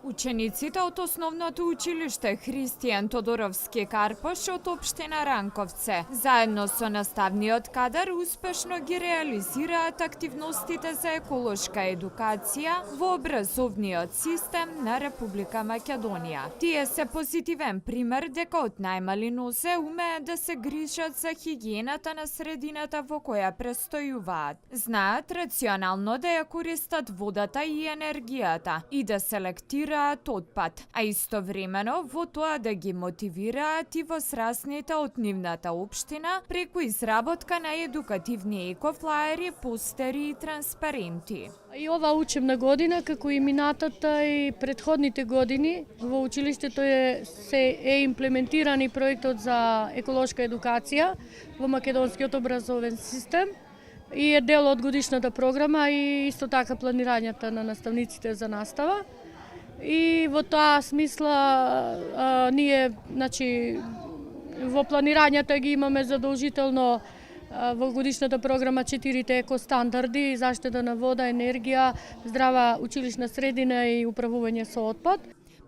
Учениците од основното училиште Христијан Тодоровски Карпош од општина Ранковце, заедно со наставниот кадар, успешно ги реализираат активностите за еколошка едукација во образовниот систем на Република Македонија. Тие се позитивен пример дека од најмали нозе умеат да се грижат за хигиената на средината во која престојуваат. Знаат рационално да ја користат водата и енергијата и да селектираат отпад, а истовремено во тоа да ги мотивираат и возрастните од нивната општина преку изработка на едукативни екофлаери, постери и транспаренти. И ова учебна година, како и минатата и предходните години, во училиштето е имплементиран и проектот за еколошка едукација во македонскиот образовен систем и е дел од годишната програма и исто така планирањата на наставниците за настава. И во тоа смисла ние, во планирањата ги имаме задолжително во годишната програма 4 екостандарди: заштита на вода, енергија, здрава училишна средина и управување со отпад.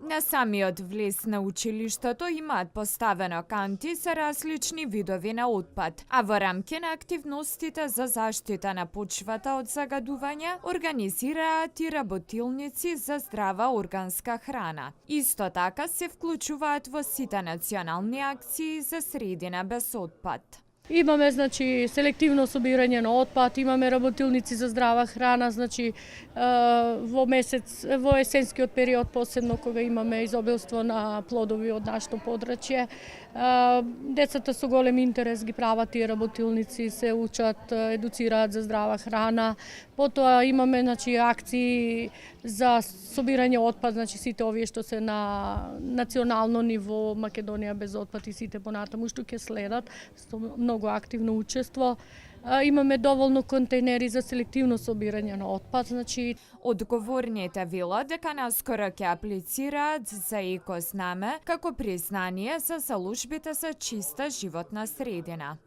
На самиот влез на училиштето имаат поставено канти за различни видови на отпад, а во рамки на активностите за заштита на почвата од загадување организираат и работилници за здрава органска храна. Исто така се вклучуваат во сите национални акции за средина без отпад. Имаме селективно собирање на отпад, имаме работилници за здрава храна, во есенскиот период посебно кога имаме изобилство на плодови од нашето подрачје. Децата со голем интерес ги прават тие работилници, се учат, едуцираат за здрава храна. Потоа имаме акции за собирање отпад, сите овие што се на национално ниво, Македонија без отпад и сите понатаму што ќе следат со многу активно учество. Имаме доволно контейнери за селективно собирање на отпад. Одговорните велат дека наскоро ќе аплицираат за екознаме како признание за заложбите за чиста животна средина.